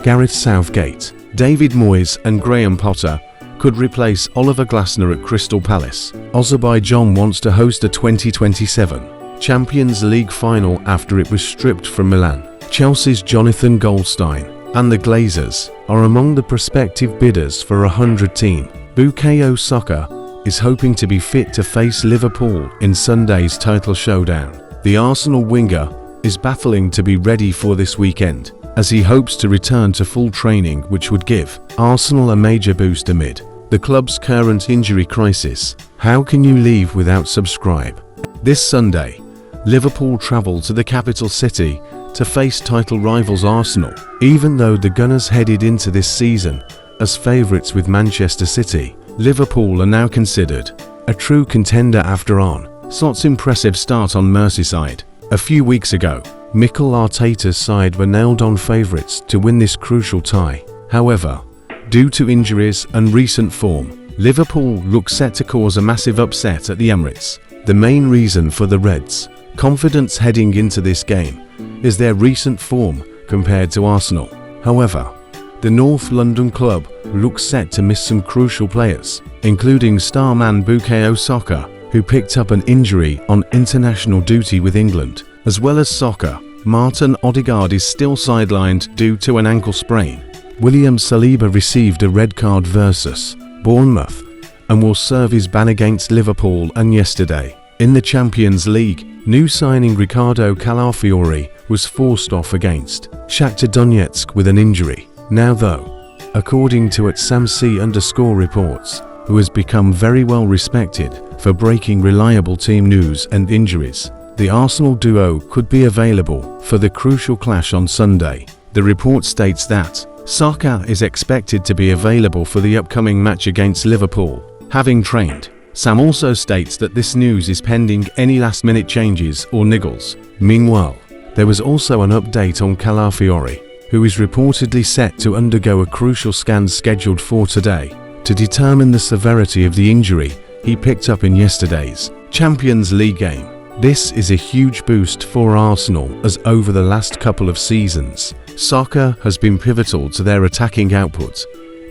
Gareth Southgate, David Moyes and Graham Potter could replace Oliver Glasner at Crystal Palace. Azerbaijan wants to host a 2027 Champions League final after it was stripped from Milan. Chelsea's Jonathan Goldstein and the Glazers are among the prospective bidders for 100-team. Bukayo Saka is hoping to be fit to face Liverpool in Sunday's title showdown. The Arsenal winger is battling to be ready for this weekend, as he hopes to return to full training, which would give Arsenal a major boost amid the club's current injury crisis. How can you leave without subscribe? This Sunday, Liverpool travel to the capital city to face title rivals Arsenal. Even though the Gunners headed into this season as favourites with Manchester City, Liverpool are now considered a true contender after Slot's impressive start on Merseyside. A few weeks ago, Mikel Arteta's side were nailed-on favourites to win this crucial tie. However, due to injuries and recent form, Liverpool look set to cause a massive upset at the Emirates. The main reason for the Reds' confidence heading into this game is their recent form compared to Arsenal. However, the North London club looks set to miss some crucial players, including star man Bukayo Saka, who picked up an injury on international duty with England. As well as Saka, Martin Odegaard is still sidelined due to an ankle sprain. William Saliba received a red card versus Bournemouth and will serve his ban against Liverpool. And yesterday, in the Champions League, new signing Ricardo Calafiori was forced off against Shakhtar Donetsk with an injury. Now though, according to @samc_reports, who has become very well respected for breaking reliable team news and injuries, the Arsenal duo could be available for the crucial clash on Sunday. The report states that Saka is expected to be available for the upcoming match against Liverpool, having trained. Sam also states that this news is pending any last-minute changes or niggles. Meanwhile, there was also an update on Calafiori, who is reportedly set to undergo a crucial scan scheduled for today to determine the severity of the injury he picked up in yesterday's Champions League game. This is a huge boost for Arsenal, as over the last couple of seasons, Saka has been pivotal to their attacking output.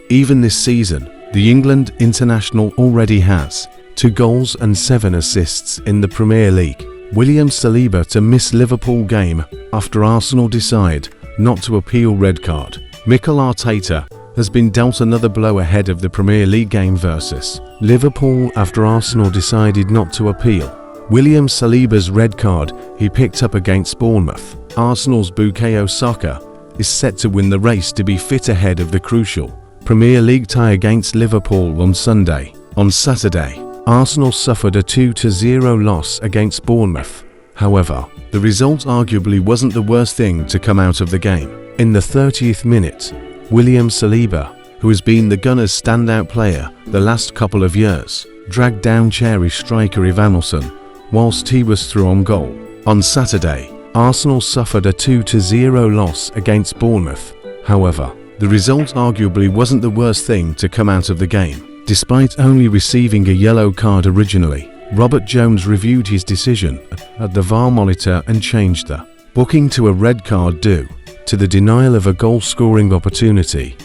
Even this season, the England international already has 2 goals and 7 assists in the Premier League. William Saliba to miss Liverpool game after Arsenal decide not to appeal red card. Mikel Arteta has been dealt another blow ahead of the Premier League game versus Liverpool after Arsenal decided not to appeal William Saliba's red card he picked up against Bournemouth. Arsenal's Bukayo Saka is set to win the race to be fit ahead of the crucial Premier League tie against Liverpool on Sunday. On Saturday, Arsenal suffered a 2-0 loss against Bournemouth. However, the result arguably wasn't the worst thing to come out of the game. In the 30th minute, William Saliba, who has been the Gunners' standout player the last couple of years, dragged down Cherry striker Evanilson whilst he was through on goal. On Saturday, Arsenal suffered a 2-0 loss against Bournemouth. However, the result arguably wasn't the worst thing to come out of the game. Despite only receiving a yellow card originally, Robert Jones reviewed his decision at the VAR monitor and changed the booking to a red card due to the denial of a goal-scoring opportunity.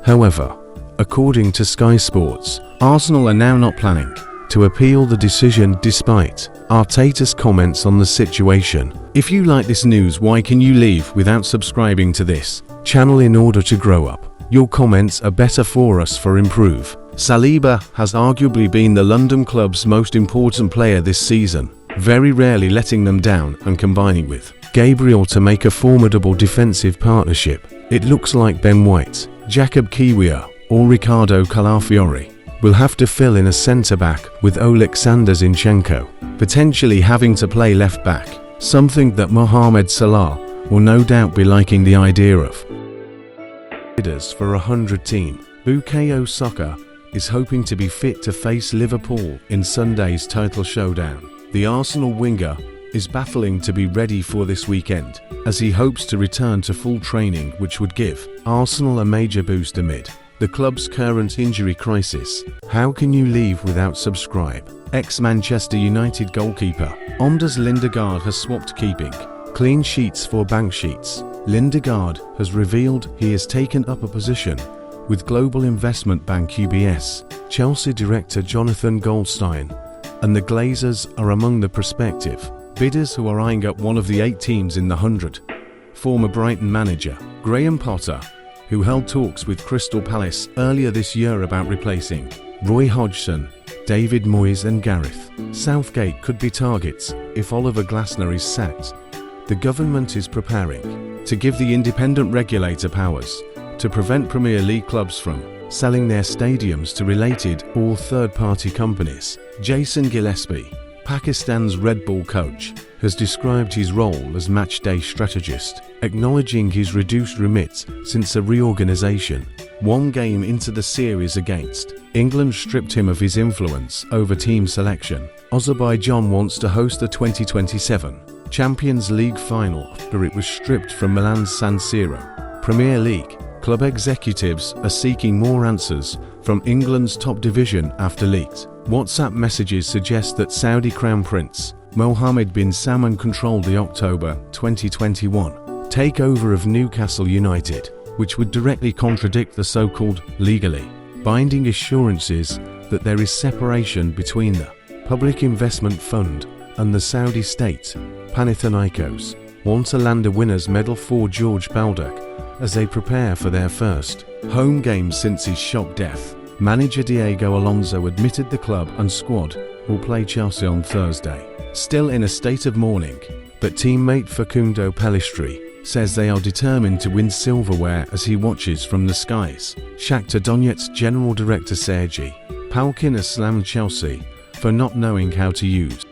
However, according to Sky Sports, Arsenal are now not planning to appeal the decision despite Arteta's comments on the situation. If you like this news, why can you leave without subscribing to this channel in order to grow up? Your comments are better for us for improve. Saliba has arguably been the London club's most important player this season, very rarely letting them down and combining with Gabriel to make a formidable defensive partnership. It looks like Ben White, Jakub Kiwior or Ricardo Calafiori will have to fill in a centre-back with Oleksandr Zinchenko potentially having to play left-back, something that Mohamed Salah will no doubt be liking the idea of. Bidders for 100-team. Bukayo Saka is hoping to be fit to face Liverpool in Sunday's title showdown. The Arsenal winger is battling to be ready for this weekend, as he hopes to return to full training, which would give Arsenal a major boost amid the club's current injury crisis. How can you leave without subscribe? Ex-Manchester United goalkeeper Anders Lindegaard has swapped keeping Clean sheets for bank sheets. Lindegaard has revealed he has taken up a position with global investment bank UBS. Chelsea director Jonathan Goldstein and the Glazers are among the prospective bidders who are eyeing up one of the 8 teams in the 100. Former Brighton manager Graham Potter, who held talks with Crystal Palace earlier this year about replacing Roy Hodgson, David Moyes and Gareth Southgate, could be targets if Oliver Glasner is sacked. The government is preparing to give the independent regulator powers to prevent Premier League clubs from selling their stadiums to related or third-party companies. Jason Gillespie, Pakistan's Red Bull coach, has described his role as match-day strategist, acknowledging his reduced remit since a reorganisation. One game into the series against England stripped him of his influence over team selection. Azerbaijan wants to host the 2027 Champions League final after it was stripped from Milan's San Siro. Premier League club executives are seeking more answers from England's top division after leaked WhatsApp messages suggest that Saudi Crown Prince Mohammed bin Salman controlled the October 2021 takeover of Newcastle United, which would directly contradict the so-called legally binding assurances that there is separation between the Public Investment Fund and the Saudi state. Panathinaikos want to land a winner's medal for George Baldock as they prepare for their first home game since his shock death. Manager Diego Alonso admitted the club and squad will play Chelsea on Thursday. Still in a state of mourning, but teammate Facundo Pellistri says they are determined to win silverware as he watches from the skies. Shakhtar Donetsk general director Sergei Palkin has slammed Chelsea for not knowing how to use